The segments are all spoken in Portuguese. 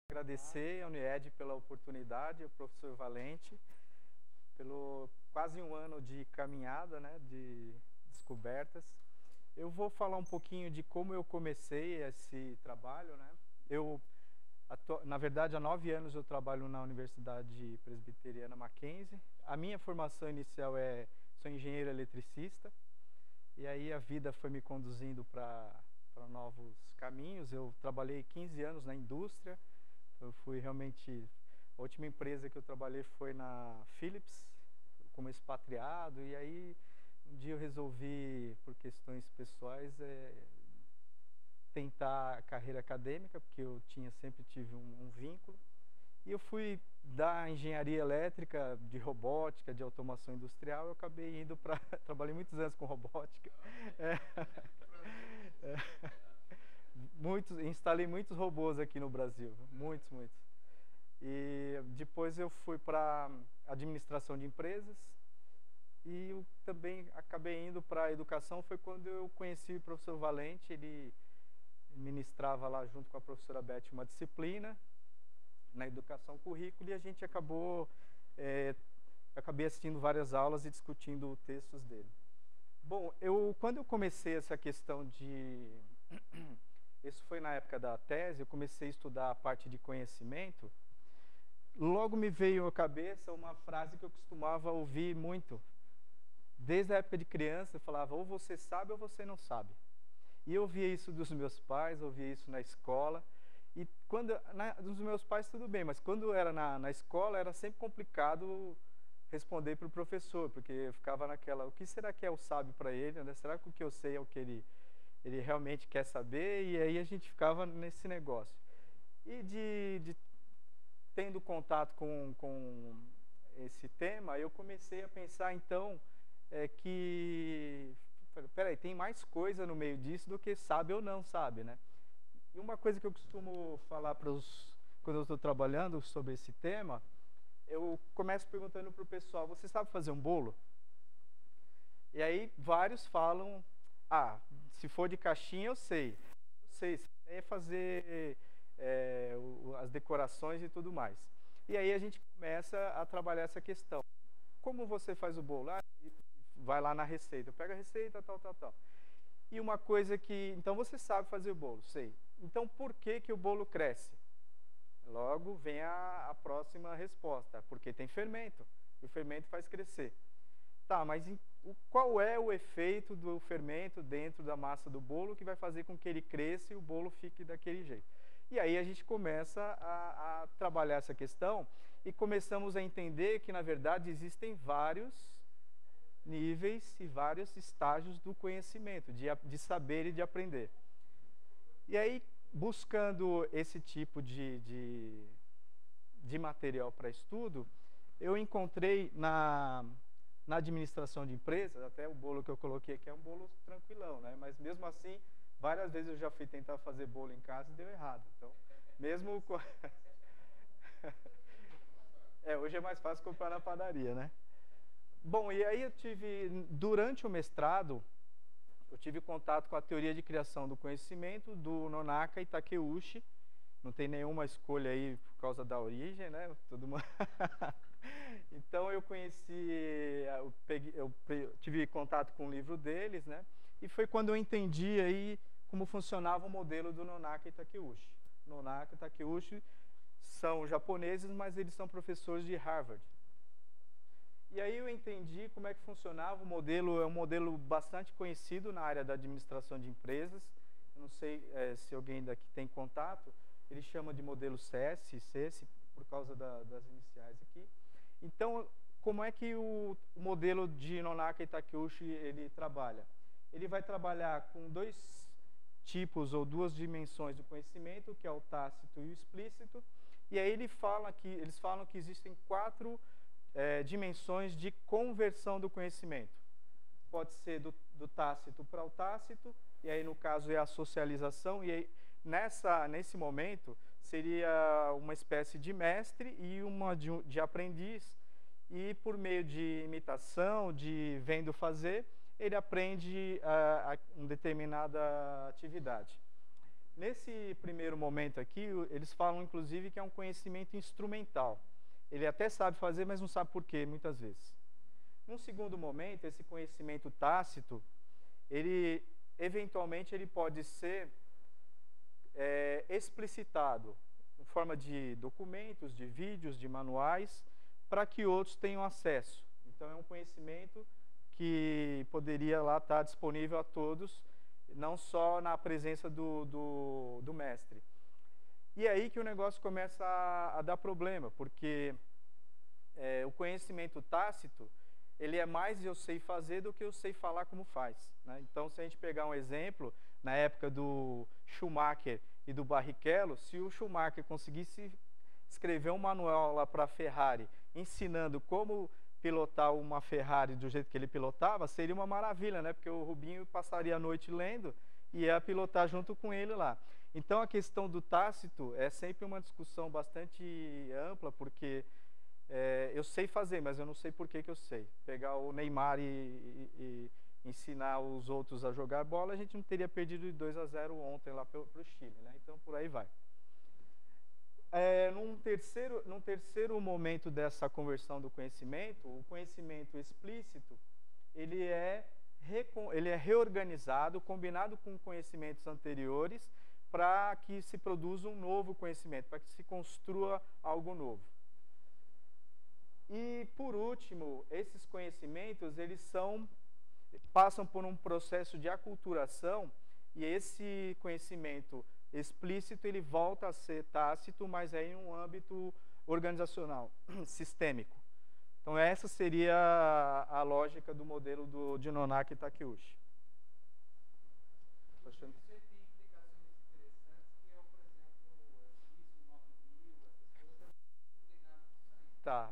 Agradecer a Unied pela oportunidade, ao professor Valente, pelo quase um ano de caminhada, né, de descobertas. Eu vou falar um pouquinho de como eu comecei esse trabalho, né? Na verdade, há 9 anos eu trabalho na Universidade Presbiteriana Mackenzie. A minha formação inicial sou engenheiro eletricista, e aí a vida foi me conduzindo para novos caminhos. Eu trabalhei 15 anos na indústria. Eu fui realmente... A última empresa que eu trabalhei foi na Philips, como expatriado, e aí um dia eu resolvi, por questões pessoais, tentar a carreira acadêmica, porque eu sempre tive um vínculo. E eu fui da engenharia elétrica, de robótica, de automação industrial. Eu acabei indo para... Trabalhei muitos anos com robótica. Instalei muitos robôs aqui no Brasil, muitos. E depois eu fui para administração de empresas, e eu também acabei indo para a educação. Foi quando eu conheci o professor Valente. Ele ministrava lá junto com a professora Beth uma disciplina na educação currículo, e a gente acabei assistindo várias aulas e discutindo textos dele. Bom, quando eu comecei essa questão de... Isso foi na época da tese. Eu comecei a estudar a parte de conhecimento. Logo me veio à cabeça uma frase que eu costumava ouvir muito. Desde a época de criança, eu falava: ou você sabe ou você não sabe. E eu ouvia isso dos meus pais, ouvia isso na escola. E dos meus pais tudo bem, mas quando era na escola era sempre complicado responder para o professor, porque eu ficava naquela: o que será que é o sábio para ele, né? Será que o que eu sei é o que ele realmente quer saber? E aí a gente ficava nesse negócio. E tendo contato com esse tema, eu comecei a pensar então peraí, tem mais coisa no meio disso do que sabe ou não sabe, né? E uma coisa que eu costumo falar quando eu estou trabalhando sobre esse tema, eu começo perguntando para o pessoal: você sabe fazer um bolo? E aí vários falam: ah, se for de caixinha eu sei. Eu sei fazer as decorações e tudo mais. E aí a gente começa a trabalhar essa questão. Como você faz o bolo? Vai lá na receita, pega a receita, tal. E uma coisa que... Então você sabe fazer o bolo, sei. Então por que o bolo cresce? Logo vem a próxima resposta: porque tem fermento. E o fermento faz crescer. Tá, mas qual é o efeito do fermento dentro da massa do bolo que vai fazer com que ele cresça e o bolo fique daquele jeito? E aí a gente começa a trabalhar essa questão, e começamos a entender que, na verdade, existem vários níveis e vários estágios do conhecimento, de saber e de aprender. E aí, buscando esse tipo de material para estudo, eu encontrei na administração de empresas. Até o bolo que eu coloquei aqui é um bolo tranquilão, né? Mas mesmo assim, várias vezes eu já fui tentar fazer bolo em casa e deu errado. Então, mesmo hoje é mais fácil comprar na padaria, né? Bom, e aí durante o mestrado, eu tive contato com a teoria de criação do conhecimento do Nonaka e Takeuchi. Não tem nenhuma escolha aí por causa da origem, né? Então eu tive contato com o livro deles, né? E foi quando eu entendi aí como funcionava o modelo do Nonaka e Takeuchi. Nonaka e Takeuchi são japoneses, mas eles são professores de Harvard. E aí eu entendi como é que funcionava o modelo. É um modelo bastante conhecido na área da administração de empresas. Eu não sei se alguém daqui tem contato. Ele chama de modelo CS, por causa das iniciais aqui. Então, como é que o modelo de Nonaka e Takeuchi ele trabalha? Ele vai trabalhar com dois tipos ou duas dimensões do conhecimento, que é o tácito e o explícito. E aí eles falam que existem 4 dimensões de conversão do conhecimento. Pode ser do tácito para o tácito, e aí no caso é a socialização. E aí, nesse momento, seria uma espécie de mestre e uma de aprendiz, e por meio de imitação, de vendo fazer, ele aprende uma determinada atividade. Nesse primeiro momento aqui, eles falam inclusive que é um conhecimento instrumental. Ele até sabe fazer, mas não sabe por quê, muitas vezes. Num segundo momento, esse conhecimento tácito, ele eventualmente ele pode ser explicitado em forma de documentos, de vídeos, de manuais, para que outros tenham acesso. Então é um conhecimento que poderia lá estar disponível a todos, não só na presença do mestre. E é aí que o negócio começa a dar problema, porque o conhecimento tácito, ele é mais eu sei fazer do que eu sei falar como faz, né? Então, se a gente pegar um exemplo, na época do Schumacher e do Barrichello, se o Schumacher conseguisse escrever um manual lá para a Ferrari, ensinando como pilotar uma Ferrari do jeito que ele pilotava, seria uma maravilha, né? Porque o Rubinho passaria a noite lendo e ia pilotar junto com ele lá. Então, a questão do tácito é sempre uma discussão bastante ampla, porque eu sei fazer, mas eu não sei por que eu sei. Pegar o Neymar e ensinar os outros a jogar bola, a gente não teria perdido de 2-0 ontem lá para o Chile, né? Então, por aí vai. Num terceiro momento dessa conversão do conhecimento, o conhecimento explícito, ele é reorganizado, combinado com conhecimentos anteriores, para que se produza um novo conhecimento, para que se construa algo novo. E, por último, esses conhecimentos, passam por um processo de aculturação, e esse conhecimento explícito, ele volta a ser tácito, mas é em um âmbito organizacional, sistêmico. Então, essa seria a lógica do modelo de Nonaka e Takeuchi. Isso tem implicações interessantes, que é, por exemplo, ISO 9000, essas coisas, tá,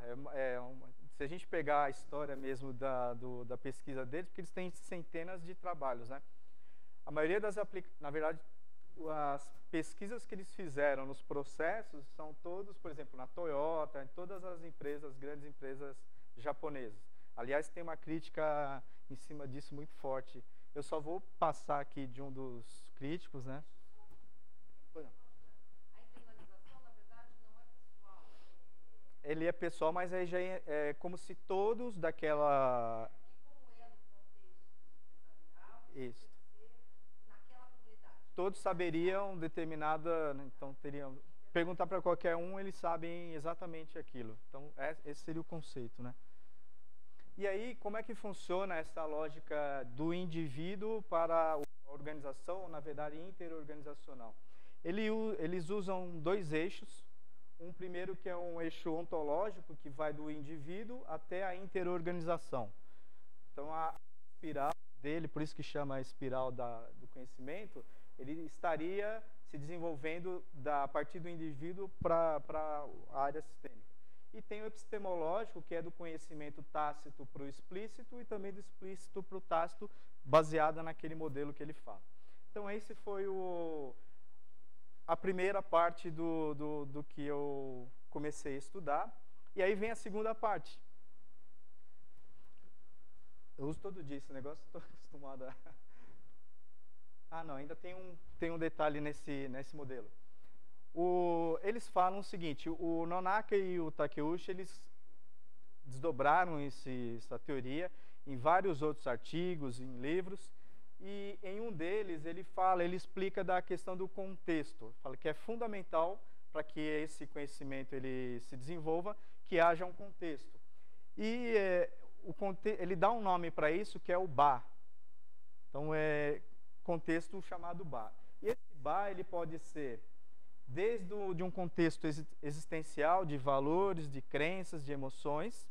se a gente pegar a história mesmo da pesquisa deles, porque eles têm centenas de trabalhos, né? A maioria na verdade, as pesquisas que eles fizeram nos processos são todos, por exemplo, na Toyota, em todas as empresas, grandes empresas japonesas. Aliás, tem uma crítica em cima disso muito forte. Eu só vou passar aqui de um dos críticos, né? A internalização, na verdade, não é pessoal. Ele é pessoal, mas aí já é como se todos daquela... E como é no contexto empresarial, Isso. naquela comunidade. Todos saberiam determinada... Então, teriam... Perguntar para qualquer um, eles sabem exatamente aquilo. Então, esse seria o conceito, né? E aí, como é que funciona essa lógica do indivíduo para a organização, na verdade, interorganizacional? Eles usam dois eixos. Um primeiro que é um eixo ontológico, que vai do indivíduo até a interorganização. Então, a espiral dele, por isso que chama a espiral do conhecimento, ele estaria se desenvolvendo a partir do indivíduo para a área sistêmica. E tem o epistemológico, que é do conhecimento tácito para o explícito e também do explícito para o tácito, baseada naquele modelo que ele fala. Então, esse foi a primeira parte do que eu comecei a estudar. E aí vem a segunda parte. Eu uso todo dia esse negócio, estou acostumado a... Ah, não, ainda tem um detalhe nesse modelo. Eles falam o seguinte, o Nonaka e o Takeuchi, eles desdobraram essa teoria em vários outros artigos, em livros, e em um deles ele explica da questão do contexto, fala que é fundamental para que esse conhecimento ele se desenvolva, que haja um contexto. E ele dá um nome para isso, que é o Ba. Então, é contexto chamado Ba. E esse Ba, ele pode ser desde de um contexto existencial, de valores, de crenças, de emoções,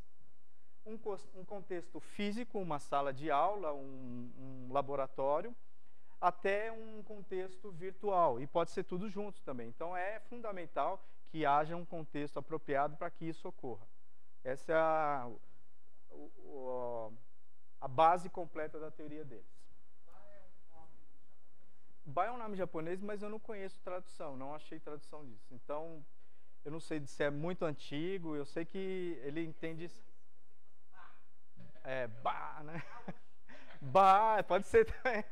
um contexto físico, uma sala de aula, um laboratório, até um contexto virtual, e pode ser tudo junto também. Então, é fundamental que haja um contexto apropriado para que isso ocorra. Essa é a base completa da teoria deles. Ba é um nome japonês, mas eu não conheço tradução, não achei tradução disso. Então, eu não sei se é muito antigo, eu sei que ele entende... Ba, né? Ba, pode ser também.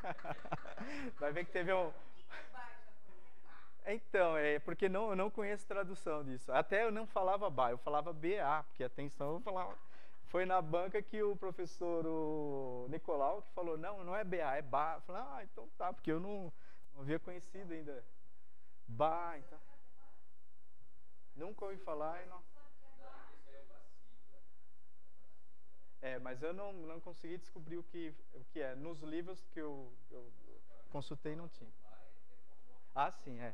Vai ver que teve um... Então, é porque eu não conheço tradução disso. Até eu não falava BA, eu falava BA, porque atenção, eu falava. Foi na banca que o professor o Nicolau que falou, não, não é BA, é BA. Eu falei, ah, então tá, porque eu não havia conhecido ainda. BA, então. Nunca ouvi falar e não. É, mas eu não consegui descobrir o que é. Nos livros que eu consultei não tinha. Ah, sim, é.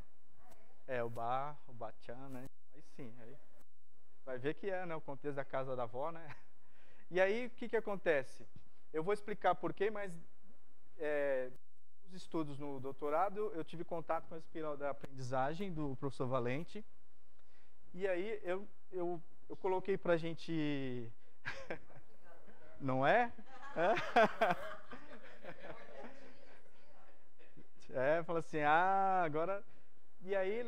É, o bar, o bachan, né? Aí sim, aí vai ver que é, né? O contexto da casa da avó, né? E aí, o que acontece? Eu vou explicar por quê, mas nos estudos no doutorado, eu tive contato com a espiral da aprendizagem do professor Valente. E aí, eu coloquei pra gente... Não é? Fala assim, agora... E aí,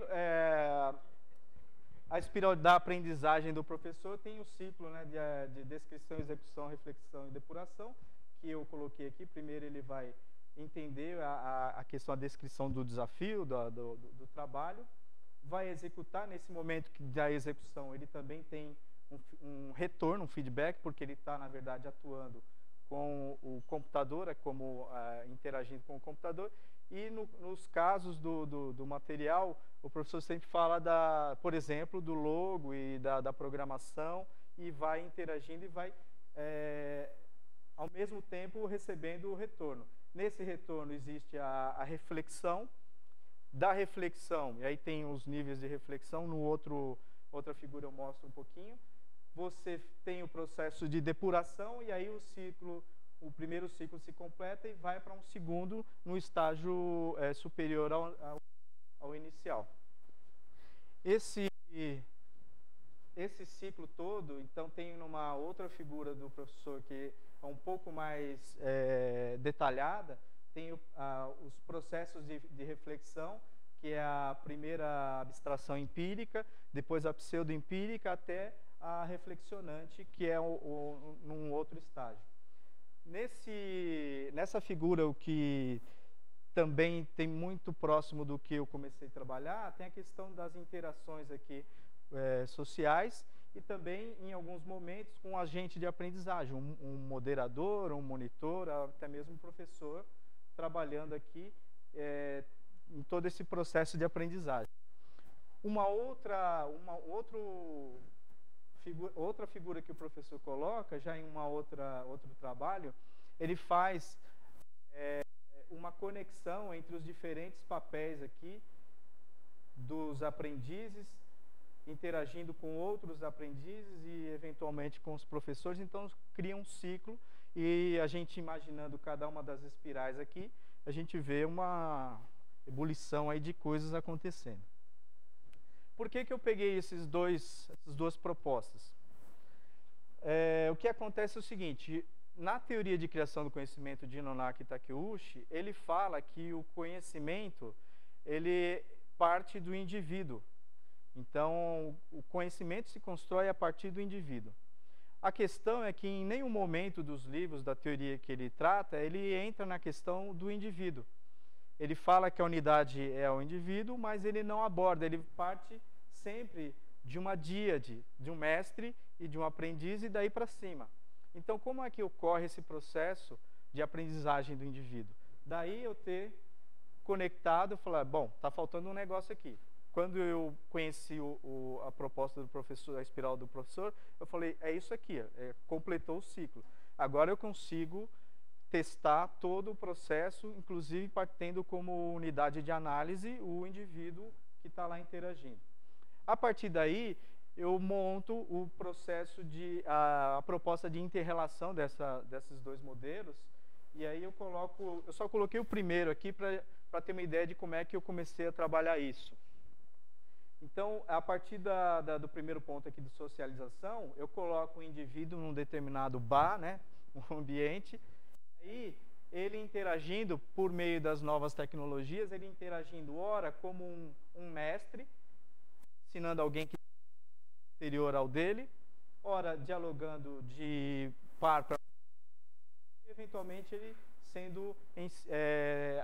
a espiral da aprendizagem do professor tem o ciclo, né, de descrição, execução, reflexão e depuração, que eu coloquei aqui. Primeiro ele vai entender a questão da descrição do desafio, do trabalho, vai executar. Nesse momento da execução, ele também tem um retorno, um feedback, porque ele está, na verdade, atuando com o computador, como interagindo com o computador. E nos casos do material, o professor sempre fala, por exemplo, do logo e da programação, e vai interagindo e vai, ao mesmo tempo, recebendo o retorno. Nesse retorno existe a reflexão. Da reflexão, e aí tem os níveis de reflexão, outra figura eu mostro um pouquinho. Você tem o processo de depuração, e aí o primeiro ciclo se completa e vai para um segundo no estágio superior ao inicial. Esse ciclo todo, então, tem uma outra figura do professor que é um pouco mais detalhada. Tem os processos de reflexão, que é a primeira abstração empírica, depois a pseudo-empírica, até a reflexionante, que é num outro estágio. Nessa figura, o que também tem muito próximo do que eu comecei a trabalhar, tem a questão das interações aqui sociais, e também, em alguns momentos, com um agente de aprendizagem, um moderador, um monitor, até mesmo um professor, trabalhando aqui em todo esse processo de aprendizagem. Outra figura que o professor coloca, já em outro trabalho, ele faz uma conexão entre os diferentes papéis aqui dos aprendizes, interagindo com outros aprendizes e, eventualmente, com os professores. Então, cria um ciclo, e a gente, imaginando cada uma das espirais aqui, a gente vê uma ebulição aí de coisas acontecendo. Por que eu peguei essas duas propostas? O que acontece é o seguinte: na teoria de criação do conhecimento de Nonaki Takeuchi, ele fala que o conhecimento ele parte do indivíduo. Então, o conhecimento se constrói a partir do indivíduo. A questão é que em nenhum momento dos livros da teoria que ele trata, ele entra na questão do indivíduo. Ele fala que a unidade é o indivíduo, mas ele não aborda, ele parte sempre de uma díade, de um mestre e de um aprendiz, e daí para cima. Então, como é que ocorre esse processo de aprendizagem do indivíduo? Daí eu ter conectado, falar, bom, está faltando um negócio aqui. Quando eu conheci a proposta do professor, a espiral do professor, eu falei, é isso aqui, completou o ciclo. Agora eu consigo testar todo o processo, inclusive partindo como unidade de análise o indivíduo que está lá interagindo. A partir daí, eu monto o processo a proposta de inter-relação desses dois modelos, e aí eu só coloquei o primeiro aqui para ter uma ideia de como é que eu comecei a trabalhar isso. Então, a partir do primeiro ponto aqui de socialização, eu coloco o indivíduo num determinado bar, né, um ambiente, e aí ele interagindo por meio das novas tecnologias, ele interagindo ora como um mestre, ensinando alguém que é superior ao dele, ora dialogando de par para e eventualmente ele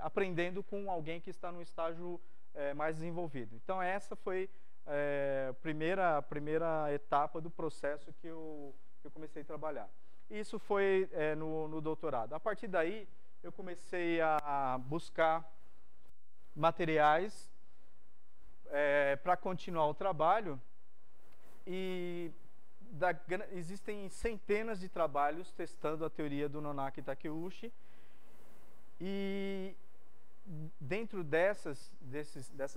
aprendendo com alguém que está no estágio mais desenvolvido. Então essa foi a primeira etapa do processo que eu comecei a trabalhar. Isso foi no doutorado. A partir daí, eu comecei a buscar materiais para continuar o trabalho e existem centenas de trabalhos testando a teoria do Nonaki Takeuchi e dentro dessas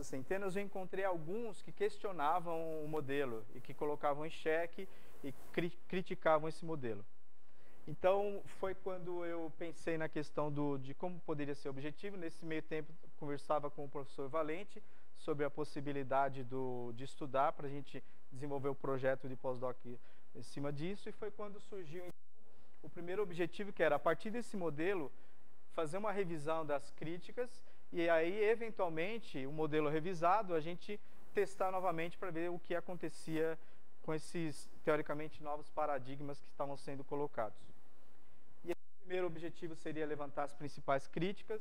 centenas eu encontrei alguns que questionavam o modelo e que colocavam em xeque e criticavam esse modelo. Então foi quando eu pensei na questão de como poderia ser o objetivo. Nesse meio tempo conversava com o professor Valente sobre a possibilidade de estudar para a gente desenvolver o projeto de pós-doc em cima disso, e foi quando surgiu então, o primeiro objetivo, que era, a partir desse modelo, fazer uma revisão das críticas e aí, eventualmente, o modelo revisado, a gente testar novamente para ver o que acontecia com esses, teoricamente, novos paradigmas que estavam sendo colocados. E o primeiro objetivo seria levantar as principais críticas,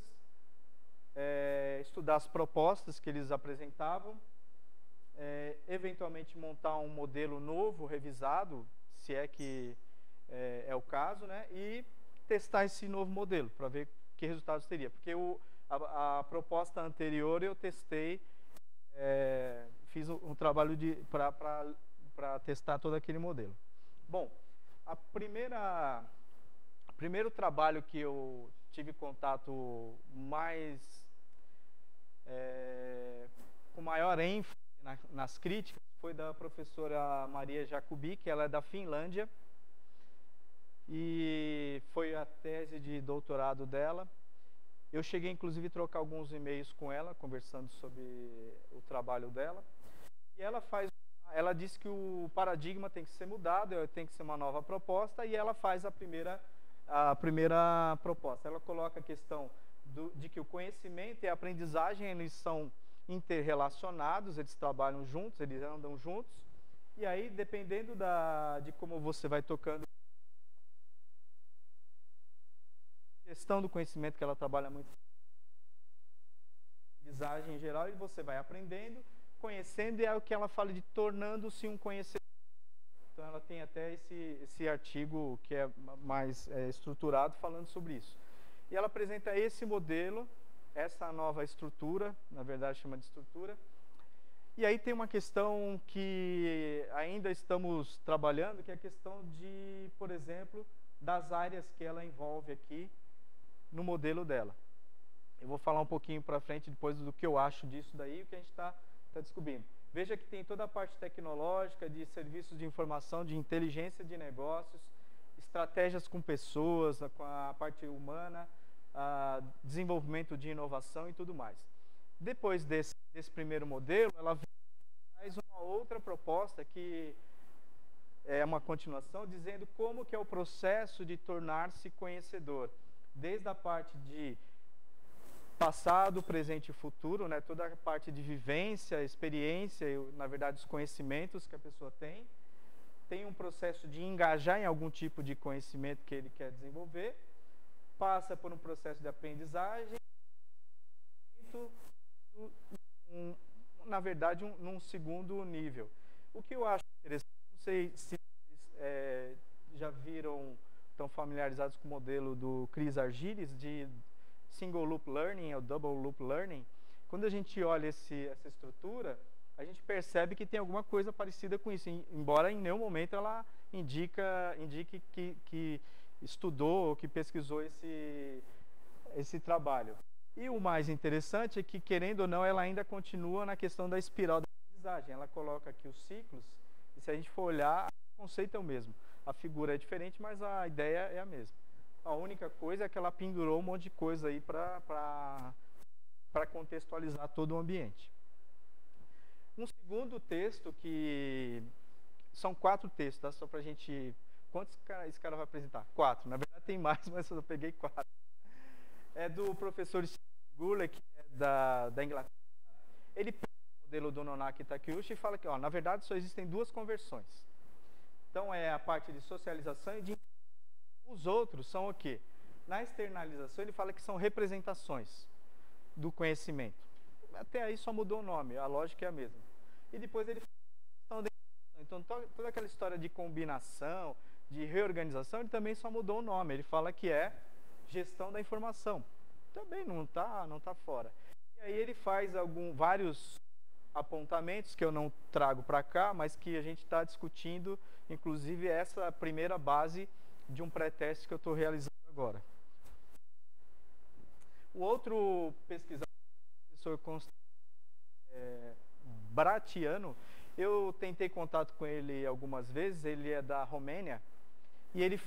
estudar as propostas que eles apresentavam, eventualmente montar um modelo novo, revisado, se é que é o caso, né? E testar esse novo modelo para ver que resultados teria. Porque a proposta anterior eu testei, fiz um trabalho para testar todo aquele modelo. Bom, o primeiro trabalho que eu tive contato com maior ênfase nas críticas foi da professora Maria Jacobi, que ela é da Finlândia, e foi a tese de doutorado dela. Eu cheguei, inclusive, a trocar alguns e-mails com ela, conversando sobre o trabalho dela. E ela disse que o paradigma tem que ser mudado, tem que ser uma nova proposta, e ela faz a primeira proposta. Ela coloca a questão de que o conhecimento e a aprendizagem, eles são interrelacionados, eles trabalham juntos, eles andam juntos, e aí, dependendo de como você vai tocando a questão do conhecimento, que ela trabalha muito, aprendizagem em geral, e você vai aprendendo, conhecendo, e é o que ela fala de tornando-se um conhecedor. Então ela tem até esse artigo que é mais estruturado falando sobre isso. E ela apresenta esse modelo, essa nova estrutura, na verdade chama de estrutura. E aí tem uma questão que ainda estamos trabalhando, que é a questão de, por exemplo, das áreas que ela envolve aqui no modelo dela. Eu vou falar um pouquinho para frente depois do que eu acho disso daí, o que a gente está descobrindo. Veja que tem toda a parte tecnológica, de serviços de informação, de inteligência de negócios, estratégias com pessoas, com a parte humana, desenvolvimento de inovação e tudo mais. Depois desse primeiro modelo, ela faz uma outra proposta que é uma continuação, dizendo como que é o processo de tornar-se conhecedor, desde a parte de passado, presente e futuro, né? Toda a parte de vivência, experiência e, na verdade, os conhecimentos que a pessoa tem. Tem um processo de engajar em algum tipo de conhecimento que ele quer desenvolver, passa por um processo de aprendizagem, na verdade, num segundo nível. O que eu acho interessante, não sei se vocês já viram, estão familiarizados com o modelo do Chris Argyris, de Single Loop Learning, ou Double Loop Learning. Quando a gente olha essa estrutura, a gente percebe que tem alguma coisa parecida com isso, embora em nenhum momento ela indique que estudou ou que pesquisou esse trabalho. E o mais interessante é que, querendo ou não, ela ainda continua na questão da espiral da aprendizagem. Ela coloca aqui os ciclos, e se a gente for olhar, o conceito é o mesmo. A figura é diferente, mas a ideia é a mesma. A única coisa é que ela pendurou um monte de coisa aí para contextualizar todo o ambiente. Um segundo texto, que são 4 textos, tá? Só para a gente... Quantos esse cara vai apresentar? 4. Na verdade tem mais, mas eu peguei 4. É do professor Gurley, que é da Inglaterra. Ele pega o modelo do Nonaki Takeuchi e fala que, na verdade, só existem 2 conversões. Então, é a parte de socialização e de... Os outros são o quê? Na externalização, ele fala que são representações do conhecimento. até aí só mudou o nome, a lógica é a mesma. E depois ele fala da então toda aquela história de combinação, de reorganização, ele também só mudou o nome. Ele fala que é gestão da informação. Também não tá fora. E aí ele faz vários apontamentos que eu não trago para cá, mas que a gente está discutindo, inclusive essa primeira base de um pré-teste que eu estou realizando agora. O outro pesquisador, o professor Bratiano, eu tentei contato com ele algumas vezes. Ele é da Romênia e ele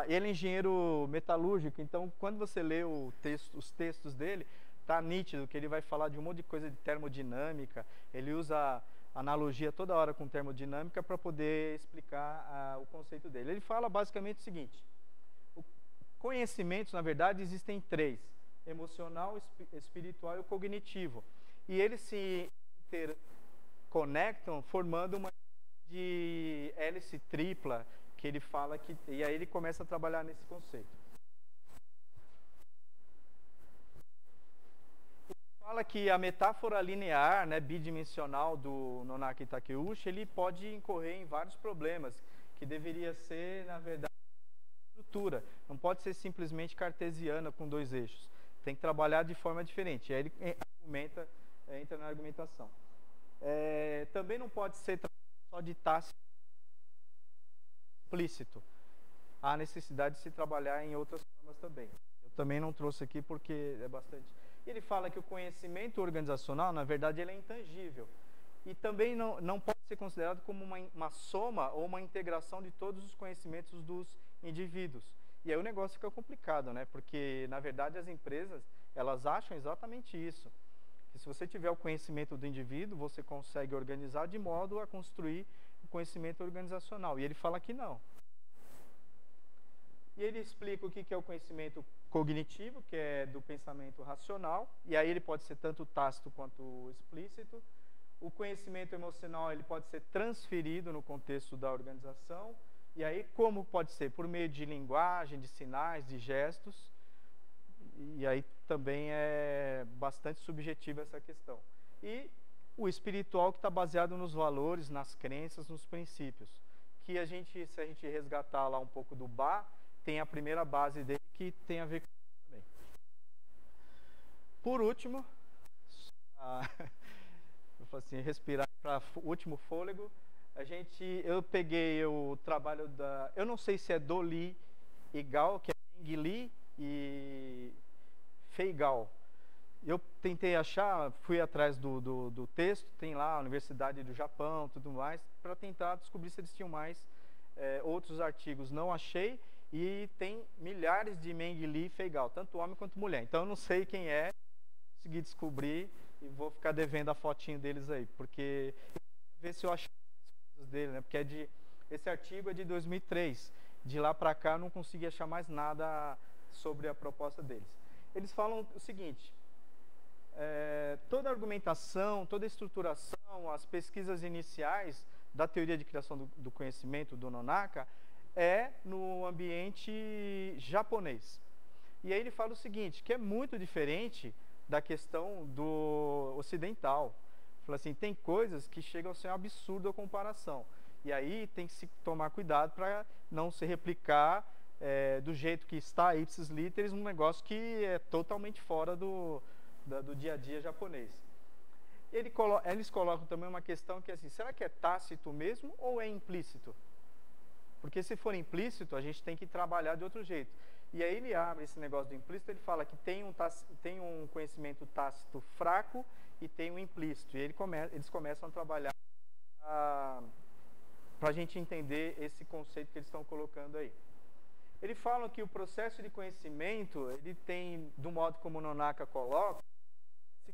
ele é engenheiro metalúrgico. Então, quando você lê os textos dele, tá nítido que ele vai falar de um monte de coisa de termodinâmica. Ele usa analogia toda hora com termodinâmica para poder explicar o conceito dele. Ele fala basicamente o seguinte: conhecimentos, na verdade, existem três: emocional, espiritual e o cognitivo. E eles se interconectam formando uma de hélice tripla, que ele fala que... E aí ele começa a trabalhar nesse conceito. Fala que a metáfora linear, né, bidimensional do Nonaka Takeuchi, ele pode incorrer em vários problemas, que deveria ser, na verdade, estrutura. Não pode ser simplesmente cartesiana com dois eixos. Tem que trabalhar de forma diferente. E aí ele entra na argumentação. Também não pode ser só de tácito explícito. Há necessidade de se trabalhar em outras formas também. Eu também não trouxe aqui porque é bastante... Ele fala que o conhecimento organizacional, na verdade, ele é intangível. E também não pode ser considerado como uma soma ou uma integração de todos os conhecimentos dos indivíduos. E aí o negócio fica complicado, né? Porque, na verdade, as empresas, elas acham exatamente isso. Que se você tiver o conhecimento do indivíduo, você consegue organizar de modo a construir o conhecimento organizacional. E ele fala que não. E ele explica o que é o conhecimento cognitivo, que é do pensamento racional, e aí ele pode ser tanto tácito quanto explícito. O conhecimento emocional, ele pode ser transferido no contexto da organização, e aí como pode ser? Por meio de linguagem, de sinais, de gestos, e aí também é bastante subjetiva essa questão. E o espiritual, que está baseado nos valores, nas crenças, nos princípios, que se a gente resgatar lá um pouco do Ba, tem a primeira base dele que tem a ver com isso também. Por último, eu falo assim, respirar para o último fôlego, eu peguei o trabalho eu não sei se é do Li e Gao, que é Meng Li e Fei Gao. Eu tentei achar, fui atrás do texto, tem lá a Universidade do Japão, tudo mais, para tentar descobrir se eles tinham mais outros artigos. Não achei. E tem milhares de Meng Li e Fei Gao, tanto homem quanto mulher. Então eu não sei quem é, consegui descobrir e vou ficar devendo a fotinho deles aí, porque eu queria ver se eu acho mais coisas dele, né? Porque esse artigo é de 2003. De lá para cá eu não consegui achar mais nada sobre a proposta deles. Eles falam o seguinte: toda a argumentação, toda a estruturação, as pesquisas iniciais da teoria de criação do conhecimento do Nonaka no ambiente japonês. E aí ele fala o seguinte, que é muito diferente da questão do ocidental. Fala assim, tem coisas que chegam a ser um absurdo a comparação. E aí tem que se tomar cuidado para não se replicar do jeito que está ipsis literis, um negócio que é totalmente fora do dia a dia japonês. Eles colocam também uma questão que é assim, será que é tácito mesmo ou é implícito? Porque se for implícito, a gente tem que trabalhar de outro jeito. E aí ele abre esse negócio do implícito, ele fala que tem um conhecimento tácito fraco e tem um implícito. E eles começam a trabalhar para a gente entender esse conceito que eles estão colocando aí. Eles falam que o processo de conhecimento, ele tem, do modo como o Nonaka coloca,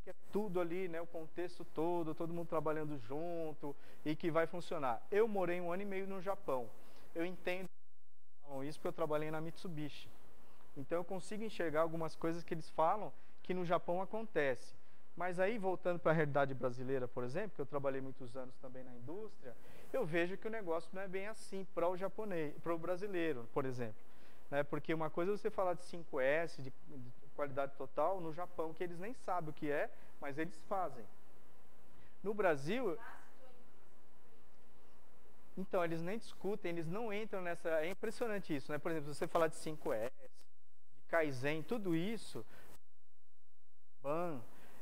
que é tudo ali, né, o contexto todo mundo trabalhando junto e que vai funcionar. Eu morei 1 ano e meio no Japão. Eu entendo que falam isso porque eu trabalhei na Mitsubishi. Então eu consigo enxergar algumas coisas que eles falam que no Japão acontece. Mas aí, voltando para a realidade brasileira, por exemplo, que eu trabalhei muitos anos também na indústria, eu vejo que o negócio não é bem assim para o japonês, para o brasileiro, por exemplo. Né? Porque uma coisa é você falar de 5S, de qualidade total, no Japão, que eles nem sabem o que é, mas eles fazem. No Brasil, então, eles nem discutem, eles não entram nessa... É impressionante isso, né? Por exemplo, se você falar de 5S, de Kaizen, tudo isso,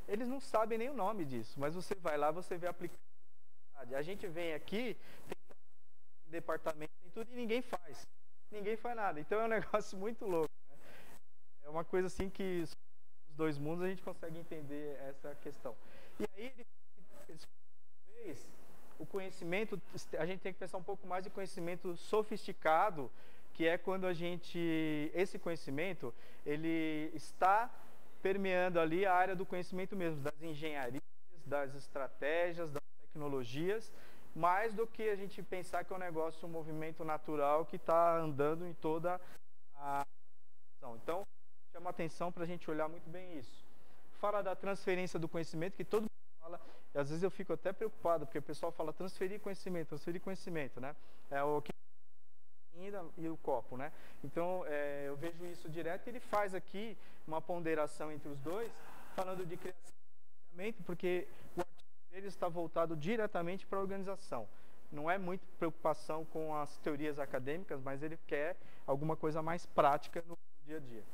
eles não sabem nem o nome disso, mas você vai lá, você vê a aplicação. A gente vem aqui, tem departamento, tem tudo e ninguém faz. Ninguém faz nada. Então é um negócio muito louco, né? É uma coisa assim que os dois mundos a gente consegue entender essa questão. E aí, o conhecimento, a gente tem que pensar um pouco mais de conhecimento sofisticado, que é quando esse conhecimento, ele está permeando ali a área do conhecimento mesmo, das engenharias, das estratégias, das tecnologias, mais do que a gente pensar que é um negócio, um movimento natural que está andando em toda a ação. Então, chama atenção para a gente olhar muito bem isso. Fala da transferência do conhecimento, que todo mundo fala, e às vezes eu fico até preocupado, porque o pessoal fala transferir conhecimento, né? É o que e o copo, né? Então, eu vejo isso direto e ele faz aqui uma ponderação entre os dois, falando de criação e gerenciamento, porque o artigo dele está voltado diretamente para a organização. Não é muito preocupação com as teorias acadêmicas, mas ele quer alguma coisa mais prática no dia a dia.